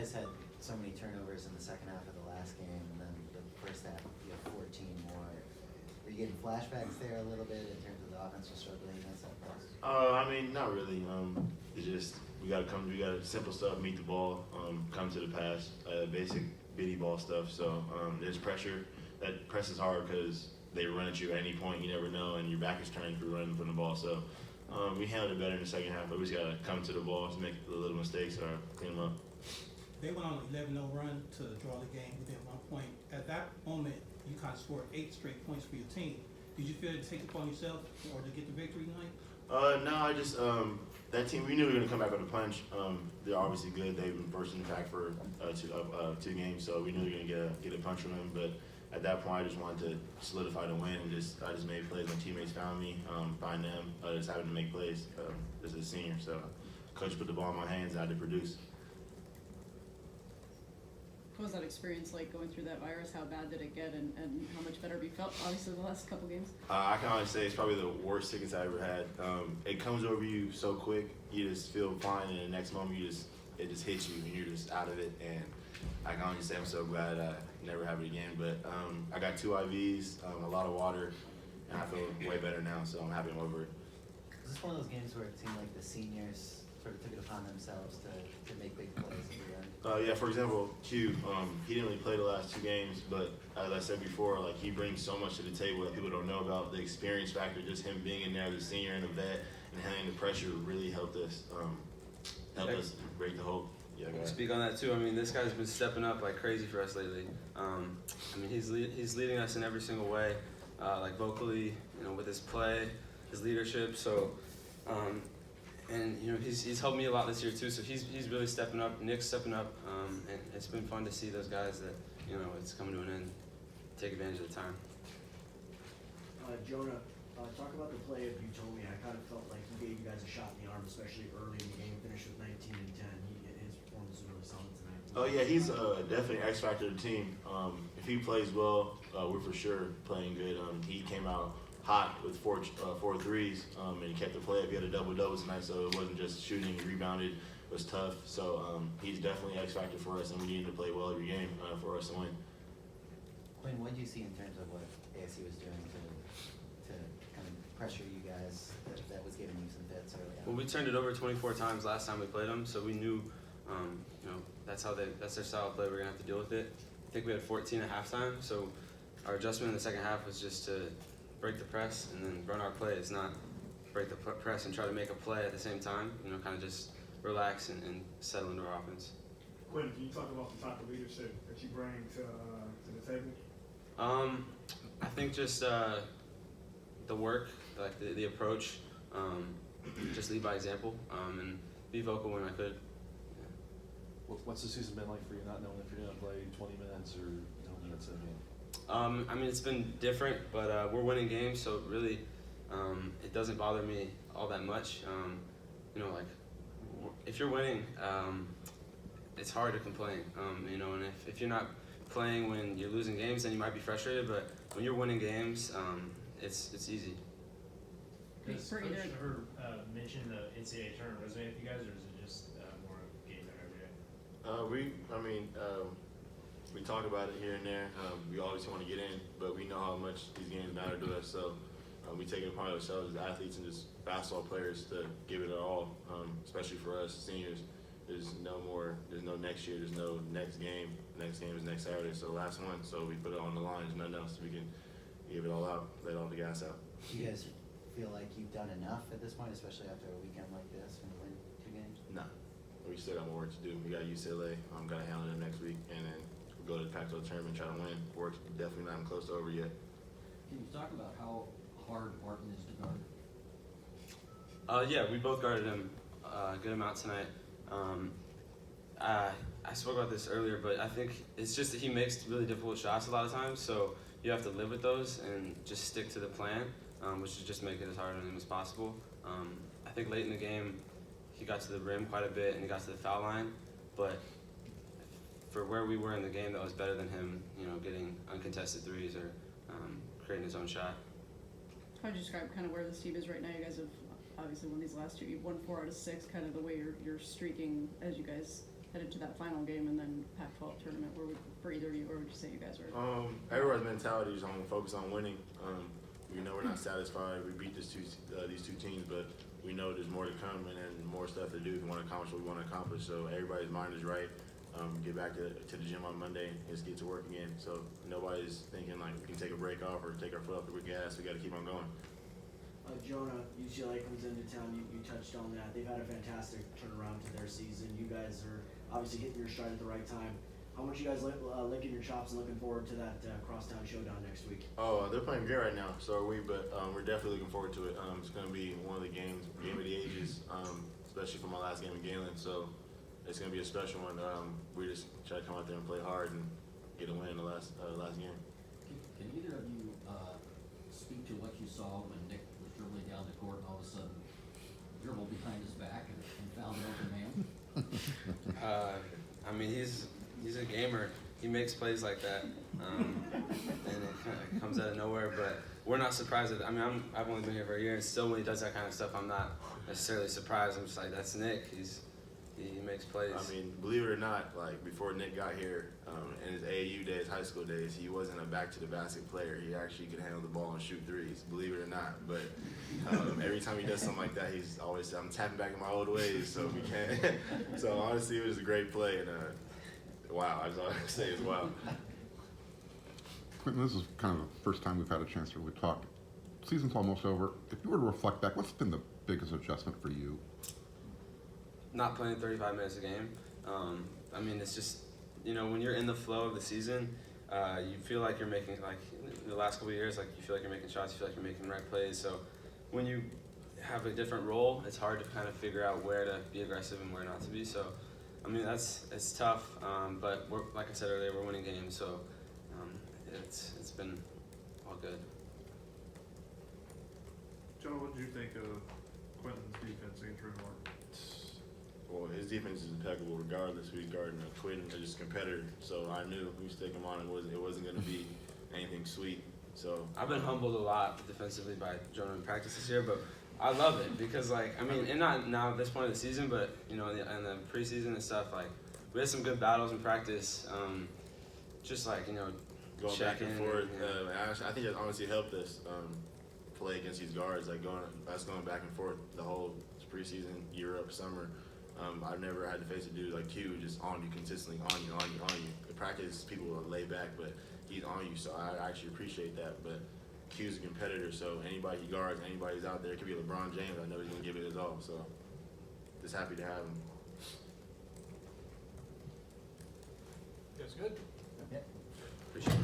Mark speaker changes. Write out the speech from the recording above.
Speaker 1: guys had so many turnovers in the second half of the last game, and then the first half you have 14 more. Are you getting flashbacks there a little bit in terms of the offense just struggling against that press?
Speaker 2: I mean, not really. It's just we gotta simple stuff, meet the ball, come to the pass, basic bitty ball stuff. So there's pressure. That press is hard because they run at you at any point. You never know, and your back is turned for running from the ball. So we handled it better in the second half, but we just gotta come to the ball to make the little mistakes or clean them up.
Speaker 3: They went on an 11-0 run to draw the game within 1 point. At that moment, you kind of scored 8 straight points for your team. Did you feel to take it upon yourself or to get the victory tonight?
Speaker 2: No, I just that team. We knew we were gonna come back with a punch. They're obviously good. They've been first in the pack for two games, so we knew we were gonna get a punch from them. But at that point, I just wanted to solidify the win, and I just made plays. My teammates found me, find them. Just having to make plays. This is a senior, so coach put the ball in my hands, and I had to produce.
Speaker 4: What was that experience like going through that virus? How bad did it get, and how much better have you felt, obviously, the last couple games?
Speaker 2: I can honestly say it's probably the worst sickness I ever had. It comes over you so quick, you just feel fine, and the next moment it just hits you, and you're just out of it. And I can honestly say I'm so glad I never have it again. But I got 2 IVs, a lot of water, and I feel way better now, so I'm happy I'm over it.
Speaker 1: Is this one of those games where it seemed like the seniors sort of took it upon themselves to make big plays at the end?
Speaker 2: Yeah, for example, Q, he didn't really play the last 2 games, but as I said before, like he brings so much to the table that people don't know about. The experience factor, just him being in there as a senior and a vet and handling the pressure really helped us break the whole. Yeah,
Speaker 5: Speak on that too. I mean, this guy's been stepping up like crazy for us lately. I mean, he's leading us in every single way, like vocally, with his play, his leadership. So. And he's helped me a lot this year too. So he's really stepping up. Nick's stepping up, and it's been fun to see those guys that it's coming to an end. Take advantage of the time.
Speaker 6: Jonah, talk about the play of Utomi. I kind of felt like he gave you guys a shot in the arm, especially early in the game. Finished with 19 and 10. His performance was really solid tonight.
Speaker 2: Oh yeah, he's definitely an X factor of the team. If he plays well, we're for sure playing good. He came out hot with four threes, and he kept the play up. He had a double-double tonight, so it wasn't just shooting. He rebounded. It was tough. So he's definitely X factor for us, and we need to play well every game for us to win.
Speaker 1: Quinn, what did you see in terms of what ASU was doing to kind of pressure you guys that was giving you some fits early on?
Speaker 5: Well, we turned it over 24 times last time we played them, so we knew, that's their style of play. We're gonna have to deal with it. I think we had 14 at halftime, so our adjustment in the second half was just to break the press and then run our plays, not break the press and try to make a play at the same time. Kind of just relax and settle into our offense.
Speaker 7: Quinton, can you talk about the type of leadership that you bring to the table?
Speaker 5: I think just the work, like the approach, just lead by example, and be vocal when I could.
Speaker 8: Yeah. What's the season been like for you, not knowing if you're going to play 20 minutes or minutes in a game?
Speaker 5: I mean, it's been different, but we're winning games, so really it doesn't bother me all that much. If you're winning, it's hard to complain. And if you're not playing when you're losing games, then you might be frustrated. But when you're winning games, it's easy.
Speaker 9: Does Coach ever mention the NCAA tournament resume with you guys, or is it just more of game there every day?
Speaker 2: We talk about it here and there. We always want to get in, but we know how much these games matter to us. So we take it upon ourselves as athletes and just basketball players to give it our all, especially for us seniors. There's no next year. There's no next game. Next game is next Saturday, so the last one. So we put it on the line. There's nothing else. We can give it all out, let all the gas out.
Speaker 1: Do you guys feel like you've done enough at this point, especially after a weekend like this when you win 2 games?
Speaker 2: No. We still got more work to do. We got UCLA. Got to handle them next week, and then we'll go to the Pac-12 tournament, try to win. Work's definitely not even close to over yet.
Speaker 6: Can you talk about how hard Martin is to guard?
Speaker 5: Yeah, we both guarded him a good amount tonight. I spoke about this earlier, but I think it's just that he makes really difficult shots a lot of times, so you have to live with those and just stick to the plan, which is just make it as hard on him as possible. I think late in the game, he got to the rim quite a bit and he got to the foul line, but for where we were in the game, that was better than him, getting uncontested threes or creating his own shot.
Speaker 4: How would you describe kind of where this team is right now? You guys have obviously won these last 2. You've won 4 out of 6. Kind of the way you're streaking as you guys headed to that final game and then Pac-12 tournament? For either of you, where would you say you guys are?
Speaker 2: Everybody's mentality is on focus on winning. We know we're not satisfied. We beat these two teams, but we know there's more to come and then more stuff to do if we want to accomplish what we want to accomplish. So everybody's mind is right. Get back to the gym on Monday and just get to work again. So nobody's thinking like we can take a break off or take our foot off the gas. We got to keep on going.
Speaker 6: Jonah, UCLA comes into town. You touched on that. They've had a fantastic turnaround to their season. You guys are obviously hitting your stride at the right time. How much you guys licking your chops and looking forward to that crosstown showdown next week?
Speaker 2: Oh, they're playing great right now, so are we. But we're definitely looking forward to it. It's going to be one of the game of the ages, especially for my last game in Galen. So it's going to be a special one. We just try to come out there and play hard and get a win in the last game.
Speaker 10: Can either of you speak to what you saw when Nick was dribbling down the court and all of a sudden dribbled behind his back and found an open man?
Speaker 5: I mean, he's a gamer. He makes plays like that, and it kind of comes out of nowhere. But we're not surprised at it. I mean, I've only been here for a year, and still when he does that kind of stuff, I'm not necessarily surprised. I'm just like, that's Nick. He makes plays.
Speaker 2: I mean, believe it or not, like before Nick got here, in his AAU days, high school days, he wasn't a back to the basket player. He actually could handle the ball and shoot threes, believe it or not. But every time he does something like that, he's always, I'm tapping back in my old ways, so we can't. So honestly, it was a great play, and wow, that's all I can say is wow.
Speaker 11: Quinton, this is kind of the first time we've had a chance to really talk. Season's almost over. If you were to reflect back, what's been the biggest adjustment for you?
Speaker 5: Not playing 35 minutes a game. I mean, it's just, you know, when you're in the flow of the season, you feel like you're making, like, the last couple of years, like, you feel like you're making shots, you feel like you're making the right plays. So when you have a different role, it's hard to kind of figure out where to be aggressive and where not to be. So, I mean, it's tough, but we're, like I said earlier, we're winning games, so it's been all good.
Speaker 8: Jonah, what did you think of Quinton's defense against Renmark?
Speaker 2: Well, his defense is impeccable regardless who he's guarding. Quinton is just a competitor, so I knew we was taking him on. It wasn't going to be anything sweet. So
Speaker 5: I've been humbled a lot defensively by Jonah in practice this year, but I love it because, like, I mean, and not now at this point of the season, but, you know, in the preseason and stuff, like, we had some good battles in practice, just like, you know,
Speaker 2: going back and forth.
Speaker 5: Yeah.
Speaker 2: I think that honestly helped us play against these guards, like going back and forth the whole preseason, Europe, summer. I've never had to face a dude like Q just on you consistently, on you. The practice, people will lay back, but he's on you, so I actually appreciate that. But Q's a competitor, so anybody he guards, anybody's out there, it could be LeBron James, I know he's going to give it his all, so just happy to have him.
Speaker 7: That's good.
Speaker 1: Yeah.
Speaker 5: Appreciate it.